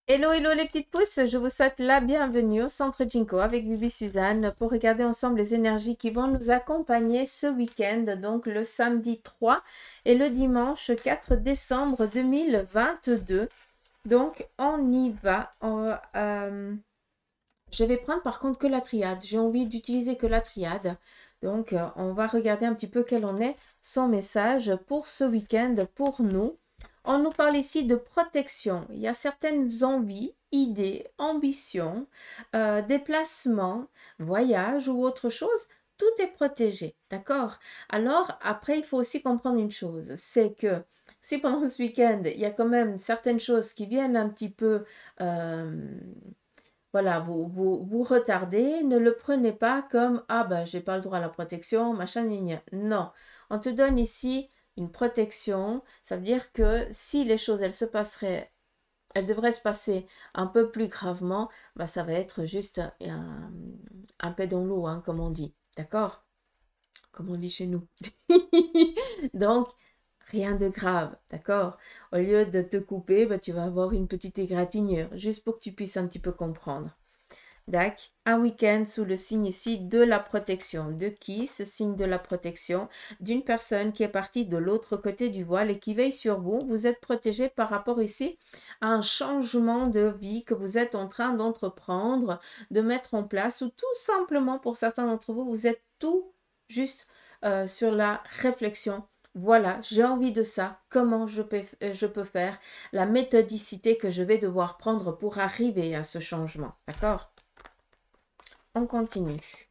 Hello, hello les petites pousses, je vous souhaite la bienvenue au Centre Jinko avec Bibi Suzanne pour regarder ensemble les énergies qui vont nous accompagner ce week-end, donc le samedi 3 et le dimanche 4 décembre 2022. Donc on y va. Je vais prendre par contre que la triade, j'ai envie d'utiliser que la triade. Donc on va regarder un petit peu quel en est son message pour ce week-end pour nous. On nous parle ici de protection. Il y a certaines envies, idées, ambitions, déplacements, voyages ou autre chose. Tout est protégé, d'accord? Alors, après, il faut aussi comprendre une chose, c'est que si pendant ce week-end, il y a quand même certaines choses qui viennent un petit peu, voilà, vous retardez, ne le prenez pas comme, ah ben, j'ai pas le droit à la protection, machin, gna, gna. Non, on te donne ici une protection, ça veut dire que si les choses, elles se passeraient, elles devraient se passer un peu plus gravement, bah, ça va être juste un pet dans l'eau, hein, comme on dit, d'accord? Comme on dit chez nous. Donc, rien de grave, d'accord? Au lieu de te couper, bah, tu vas avoir une petite égratignure, juste pour que tu puisses un petit peu comprendre. D'accord. Un week-end sous le signe ici de la protection. De qui ce signe de la protection? D'une personne qui est partie de l'autre côté du voile et qui veille sur vous. Vous êtes protégé par rapport ici à un changement de vie que vous êtes en train d'entreprendre, de mettre en place, ou tout simplement pour certains d'entre vous, vous êtes tout juste sur la réflexion. Voilà, j'ai envie de ça. Comment je peux faire? La méthodicité que je vais devoir prendre pour arriver à ce changement. D'accord? On continue.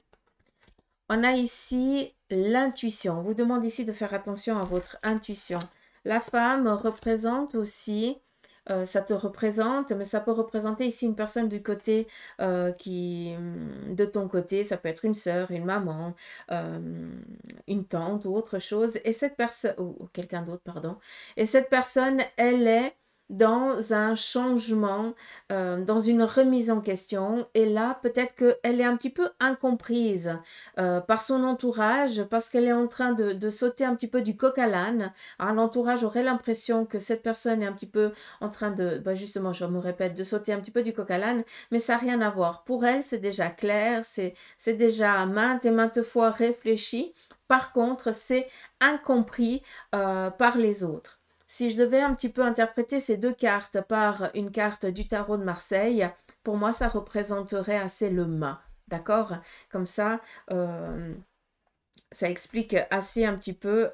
On a ici l'intuition. On vous demande ici de faire attention à votre intuition. La femme représente aussi, ça te représente, mais ça peut représenter ici une personne du côté de ton côté. Ça peut être une sœur, une maman, une tante ou autre chose. Et cette personne, ou quelqu'un d'autre, pardon. Et cette personne, elle est dans un changement, dans une remise en question. Et là, peut-être qu'elle est un petit peu incomprise par son entourage, parce qu'elle est en train de sauter un petit peu du coq à l'âne. Alors, l'entourage aurait l'impression que cette personne est un petit peu en train de, bah justement, je me répète, de sauter un petit peu du coq à l'âne, mais ça n'a rien à voir. Pour elle, c'est déjà clair, c'est déjà maintes et maintes fois réfléchi. Par contre, c'est incompris par les autres. Si je devais un petit peu interpréter ces deux cartes par une carte du tarot de Marseille, pour moi, ça représenterait assez le mât. D'accord? Comme ça explique assez un petit peu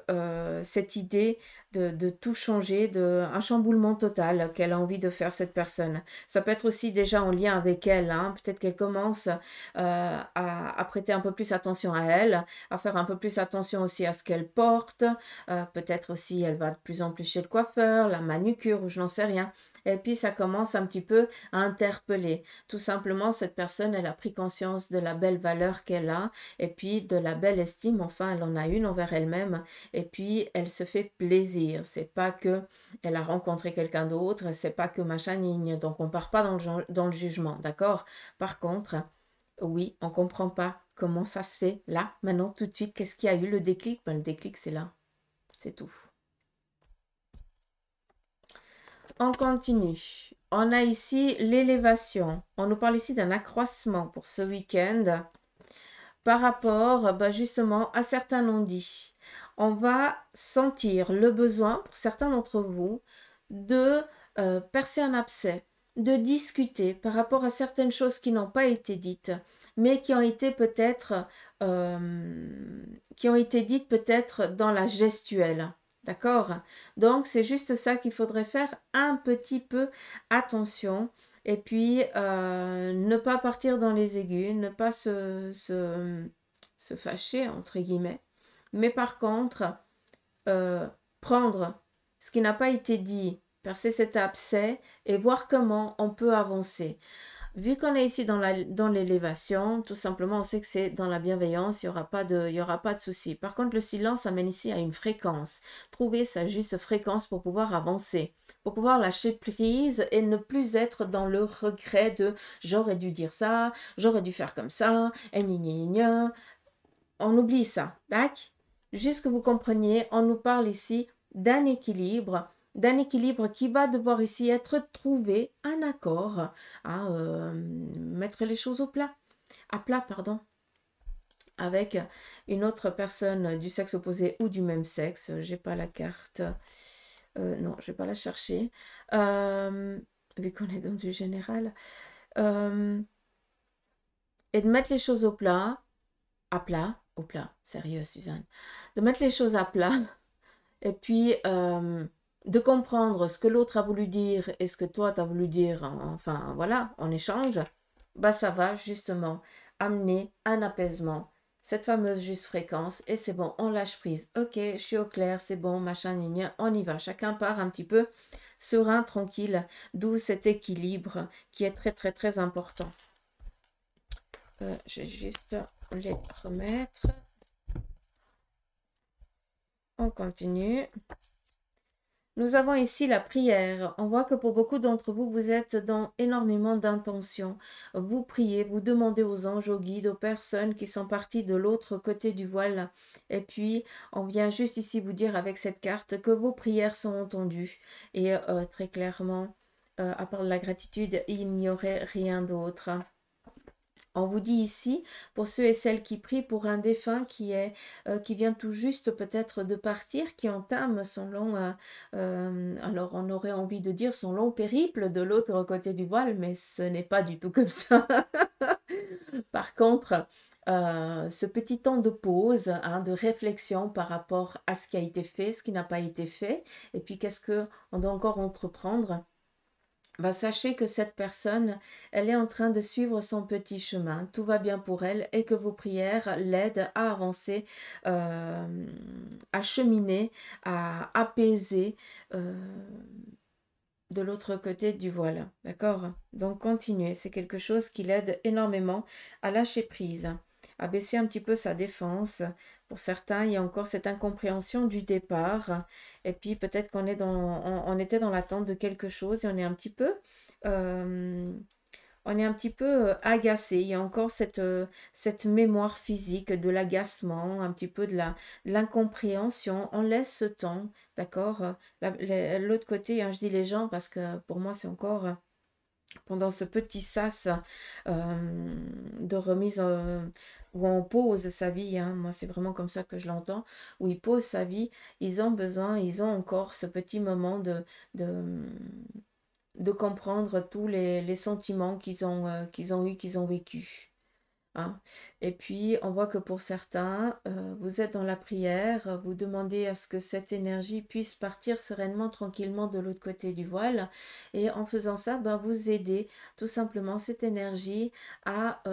cette idée de tout changer, un chamboulement total qu'elle a envie de faire cette personne. Ça peut être aussi déjà en lien avec elle, hein. Peut-être qu'elle commence à prêter un peu plus attention à elle, à faire un peu plus attention aussi à ce qu'elle porte. Peut-être aussi elle va de plus en plus chez le coiffeur, la manucure, ou je n'en sais rien. Et puis ça commence un petit peu à interpeller. Tout simplement, cette personne, elle a pris conscience de la belle valeur qu'elle a et puis de la belle estime, enfin elle en a une envers elle-même et puis elle se fait plaisir. C'est pas que elle a rencontré quelqu'un d'autre, c'est pas que machin nigne, donc on part pas dans le jugement, d'accord? Par contre, oui, on comprend pas comment ça se fait là, maintenant, tout de suite, qu'est-ce qui a eu le déclic? Ben, le déclic c'est là, c'est tout. On continue. On a ici l'élévation. On nous parle ici d'un accroissement pour ce week-end par rapport justement à certains non-dits. On va sentir le besoin, pour certains d'entre vous, de percer un abcès, de discuter par rapport à certaines choses qui n'ont pas été dites, mais qui ont été peut-être dites peut-être dans la gestuelle. D'accord? Donc, c'est juste ça qu'il faudrait faire un petit peu attention. Et puis, ne pas partir dans les aigus, ne pas se fâcher, entre guillemets. Mais par contre, prendre ce qui n'a pas été dit, percer cet abcès et voir comment on peut avancer. Vu qu'on est ici dans l'élévation, tout simplement, on sait que c'est dans la bienveillance, il n'y aura pas de souci. Par contre, le silence amène ici à une fréquence. Trouver sa juste fréquence pour pouvoir avancer, pour pouvoir lâcher prise et ne plus être dans le regret de j'aurais dû dire ça, j'aurais dû faire comme ça, et gna gna gna. On oublie ça, d'accord? Juste que vous compreniez, on nous parle ici d'un équilibre, d'un équilibre qui va devoir ici être trouvé, un accord, hein, mettre les choses à plat, pardon, avec une autre personne du sexe opposé ou du même sexe. J'ai pas la carte. Non, je vais pas la chercher. Vu qu'on est dans du général. Et de mettre les choses au plat, sérieux Suzanne, de mettre les choses à plat et puis de comprendre ce que l'autre a voulu dire et ce que toi tu as voulu dire, enfin voilà, en échange, bah ça va justement amener un apaisement, cette fameuse juste fréquence et c'est bon, on lâche prise, ok, je suis au clair, c'est bon, machin, gna, on y va, chacun part un petit peu serein, tranquille, d'où cet équilibre qui est très très très important. Je vais juste les remettre. On continue. Nous avons ici la prière. On voit que pour beaucoup d'entre vous, vous êtes dans énormément d'intentions. Vous priez, vous demandez aux anges, aux guides, aux personnes qui sont parties de l'autre côté du voile. Et puis, on vient juste ici vous dire avec cette carte que vos prières sont entendues. Et très clairement, à part la gratitude, il n'y aurait rien d'autre. On vous dit ici, pour ceux et celles qui prient pour un défunt qui vient tout juste peut-être de partir, qui entame son long, alors on aurait envie de dire son long périple de l'autre côté du voile, mais ce n'est pas du tout comme ça. Par contre, ce petit temps de pause, hein, de réflexion par rapport à ce qui a été fait, ce qui n'a pas été fait, et puis qu'est-ce qu'on doit encore entreprendre. Bah, sachez que cette personne, elle est en train de suivre son petit chemin. Tout va bien pour elle et que vos prières l'aident à avancer, à cheminer, à apaiser de l'autre côté du voile. D'accord? Donc continuez. C'est quelque chose qui l'aide énormément à lâcher prise, à baisser un petit peu sa défense. Pour certains, il y a encore cette incompréhension du départ. Et puis peut-être qu'on est on était dans l'attente de quelque chose et on est un petit peu agacé. Il y a encore cette mémoire physique de l'agacement, un petit peu de l'incompréhension. On laisse ce temps, d'accord? L'autre côté, hein, je dis les gens parce que pour moi, c'est encore pendant ce petit sas de remise où on pose sa vie, hein, moi c'est vraiment comme ça que je l'entends, où ils posent sa vie, ils ont besoin, ils ont encore ce petit moment de comprendre tous les sentiments qu'ils ont eus, qu'ils ont vécus. Hein. Et puis, on voit que pour certains, vous êtes dans la prière, vous demandez à ce que cette énergie puisse partir sereinement, tranquillement de l'autre côté du voile. Et en faisant ça, ben, vous aidez tout simplement cette énergie à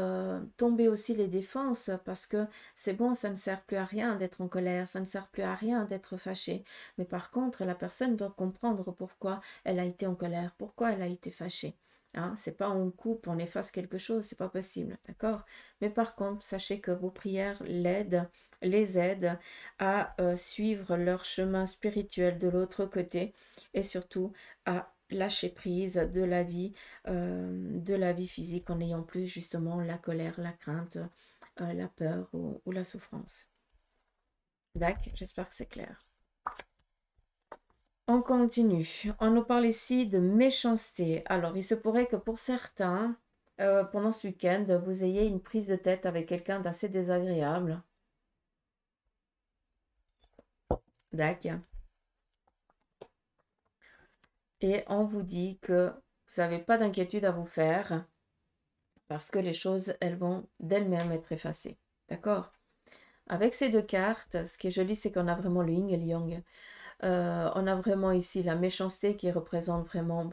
tomber aussi les défenses parce que c'est bon, ça ne sert plus à rien d'être en colère, ça ne sert plus à rien d'être fâché. Mais par contre, la personne doit comprendre pourquoi elle a été en colère, pourquoi elle a été fâchée. Hein, c'est pas on coupe, on efface quelque chose, c'est pas possible, d'accord? Mais par contre, sachez que vos prières les aident à suivre leur chemin spirituel de l'autre côté et surtout à lâcher prise de la vie physique en n'ayant plus justement la colère, la crainte, la peur ou la souffrance. D'accord, j'espère que c'est clair. On continue. On nous parle ici de méchanceté. Alors, il se pourrait que pour certains, pendant ce week-end, vous ayez une prise de tête avec quelqu'un d'assez désagréable. D'accord. Et on vous dit que vous n'avez pas d'inquiétude à vous faire parce que les choses, elles vont d'elles-mêmes être effacées. D'accord? Avec ces deux cartes, ce qui est joli, c'est qu'on a vraiment le yin et le yang. On a vraiment ici la méchanceté qui représente vraiment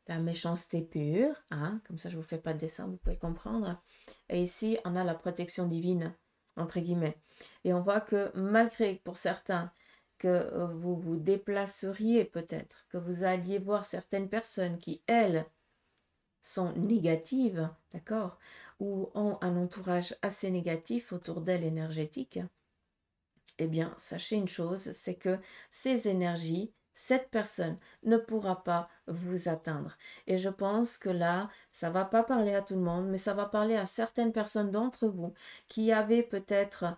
la méchanceté pure. Hein? Comme ça, je ne vous fais pas de dessin, vous pouvez comprendre. Et ici, on a la protection divine, entre guillemets. Et on voit que malgré, pour certains, que vous vous déplaceriez peut-être, que vous alliez voir certaines personnes qui, elles, sont négatives, d'accord, ou ont un entourage assez négatif autour d'elles énergétique, eh bien, sachez une chose, c'est que ces énergies cette personne ne pourra pas vous atteindre. Et je pense que là, ça va pas parler à tout le monde, mais ça va parler à certaines personnes d'entre vous qui avaient peut-être,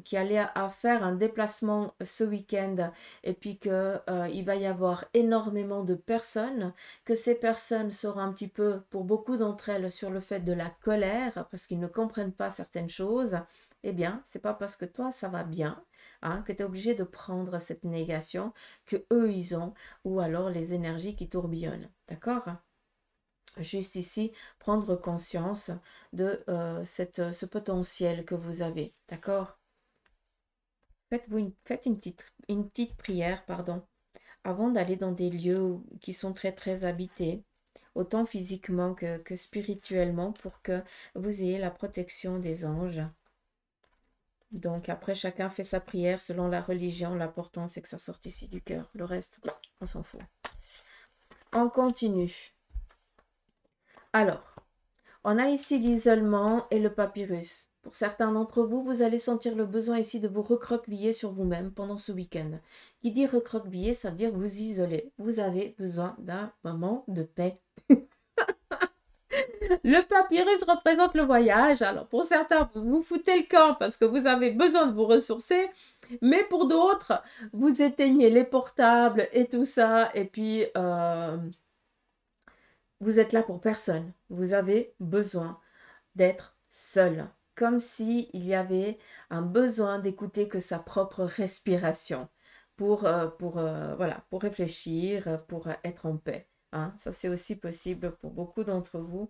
qui allaient à faire un déplacement ce week-end et puis que il va y avoir énormément de personnes, que ces personnes seront un petit peu, pour beaucoup d'entre elles, sur le fait de la colère parce qu'ils ne comprennent pas certaines choses. Eh bien, c'est pas parce que toi ça va bien, hein, que tu es obligé de prendre cette négation que eux ils ont, ou alors les énergies qui tourbillonnent. D'accord? Juste ici, prendre conscience de ce potentiel que vous avez. D'accord? Faites une petite prière, pardon, avant d'aller dans des lieux qui sont très très habités, autant physiquement que spirituellement, pour que vous ayez la protection des anges. Donc après, chacun fait sa prière selon la religion. L'important, c'est que ça sorte ici du cœur. Le reste, on s'en fout. On continue. Alors, on a ici l'isolement et le papyrus. Pour certains d'entre vous, vous allez sentir le besoin ici de vous recroqueviller sur vous-même pendant ce week-end. Qui dit recroqueviller, ça veut dire vous isoler. Vous avez besoin d'un moment de paix. Le papyrus représente le voyage. Alors pour certains, vous vous foutez le camp parce que vous avez besoin de vous ressourcer. Mais pour d'autres, vous éteignez les portables et tout ça. Et puis, vous êtes là pour personne. Vous avez besoin d'être seul. Comme s'il y avait un besoin d'écouter que sa propre respiration voilà, pour réfléchir, pour être en paix. Hein. Ça, c'est aussi possible pour beaucoup d'entre vous.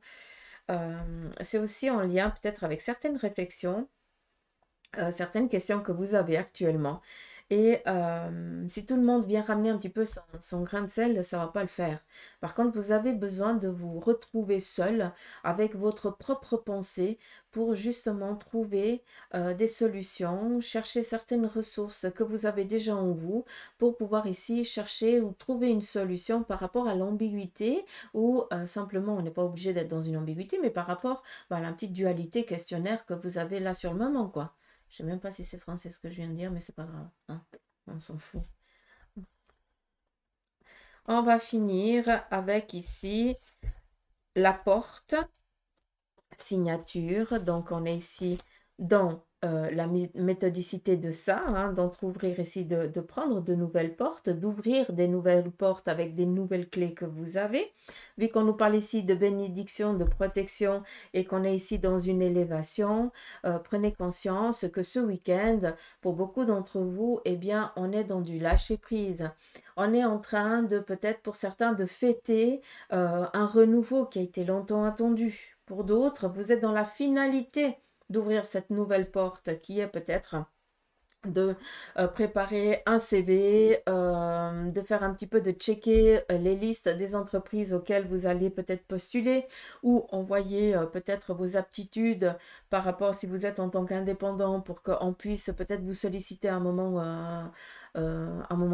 C'est aussi en lien peut-être avec certaines réflexions, certaines questions que vous avez actuellement. Et si tout le monde vient ramener un petit peu son grain de sel, ça ne va pas le faire. Par contre, vous avez besoin de vous retrouver seul avec votre propre pensée pour justement trouver des solutions, chercher certaines ressources que vous avez déjà en vous pour pouvoir ici chercher ou trouver une solution par rapport à l'ambiguïté ou simplement, on n'est pas obligé d'être dans une ambiguïté, mais par rapport à la petite dualité questionnaire que vous avez là sur le moment, quoi. Je sais même pas si c'est français ce que je viens de dire, mais c'est pas grave. Hein. On s'en fout. On va finir avec ici la porte signature. Donc, on est ici dans la méthodicité de ça, hein, d'entrouvrir ici, de prendre de nouvelles portes, d'ouvrir des nouvelles portes avec des nouvelles clés que vous avez. Vu qu'on nous parle ici de bénédiction, de protection et qu'on est ici dans une élévation, prenez conscience que ce week-end, pour beaucoup d'entre vous, eh bien, on est dans du lâcher-prise. On est en train de, peut-être pour certains, de fêter un renouveau qui a été longtemps attendu. Pour d'autres, vous êtes dans la finalité d'ouvrir cette nouvelle porte qui est peut-être de préparer un CV, de faire un petit peu de checker les listes des entreprises auxquelles vous allez peut-être postuler ou envoyer peut-être vos aptitudes par rapport si vous êtes en tant qu'indépendant pour qu'on puisse peut-être vous solliciter à un moment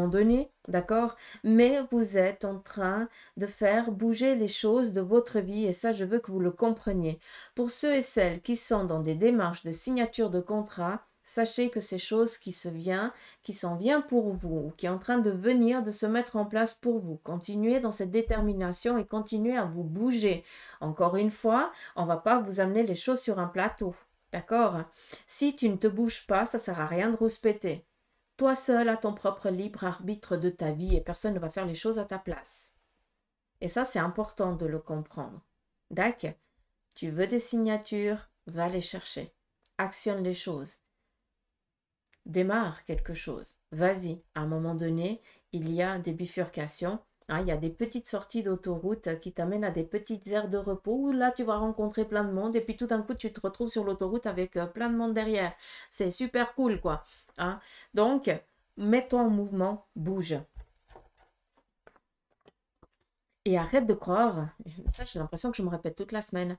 donné, d'accord? Mais vous êtes en train de faire bouger les choses de votre vie et ça, je veux que vous le compreniez. Pour ceux et celles qui sont dans des démarches de signature de contrat, sachez que ces choses qui s'en vient pour vous, qui est en train de venir, de se mettre en place pour vous. Continuez dans cette détermination et continuez à vous bouger. Encore une fois, on ne va pas vous amener les choses sur un plateau. D'accord? Si tu ne te bouges pas, ça ne sert à rien de rouspéter. Toi seul as ton propre libre arbitre de ta vie et personne ne va faire les choses à ta place. Et ça, c'est important de le comprendre. D'accord? Tu veux des signatures, va les chercher. Actionne les choses. Démarre quelque chose. Vas-y. À un moment donné, il y a des bifurcations. Hein, il y a des petites sorties d'autoroute qui t'amènent à des petites aires de repos où là, tu vas rencontrer plein de monde et puis tout d'un coup, tu te retrouves sur l'autoroute avec plein de monde derrière. C'est super cool, quoi. Hein? Donc, mets-toi en mouvement, bouge. Et arrête de croire, ça j'ai l'impression que je me répète toute la semaine,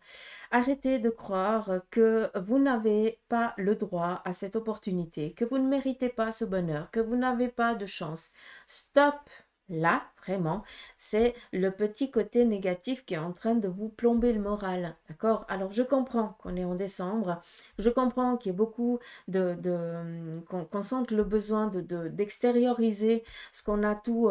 arrêtez de croire que vous n'avez pas le droit à cette opportunité, que vous ne méritez pas ce bonheur, que vous n'avez pas de chance. Stop, Là, vraiment, c'est le petit côté négatif qui est en train de vous plomber le moral. D'accord? Alors, je comprends qu'on est en décembre. Je comprends qu'il y ait beaucoup qu'on sente le besoin d'extérioriser ce qu'on a tout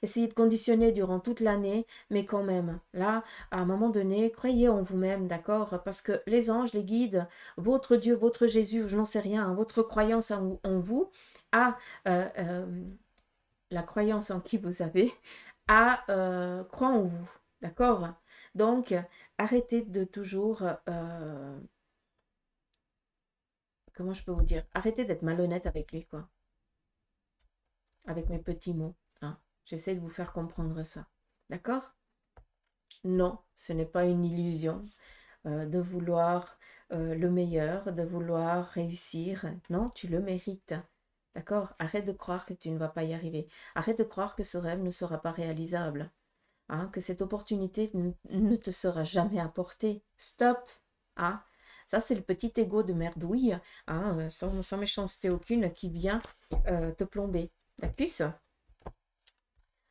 essayé de conditionner durant toute l'année. Mais quand même, là, à un moment donné, croyez en vous-même. D'accord? Parce que les anges, les guides, votre Dieu, votre Jésus, je n'en sais rien, hein, votre croyance en vous a... la croyance en qui vous avez, croit en vous. D'accord? Donc, arrêtez de toujours, comment je peux vous dire? Arrêtez d'être malhonnête avec lui, quoi. Avec mes petits mots. Hein. J'essaie de vous faire comprendre ça. D'accord? Non, ce n'est pas une illusion de vouloir le meilleur, de vouloir réussir. Non, tu le mérites. D'accord? Arrête de croire que tu ne vas pas y arriver. Arrête de croire que ce rêve ne sera pas réalisable. Hein, que cette opportunité ne te sera jamais apportée. Stop. Hein? Ça, c'est le petit ego de merdouille, hein, sans méchanceté aucune, qui vient te plomber. La puce.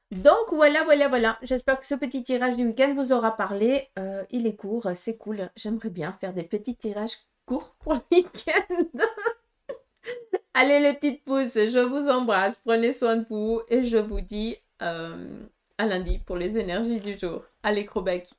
Donc voilà. J'espère que ce petit tirage du week-end vous aura parlé. Il est court, c'est cool. J'aimerais bien faire des petits tirages courts pour le week-end. Allez les petites pousses, je vous embrasse. Prenez soin de vous et je vous dis à lundi pour les énergies du jour. Allez, gros bec.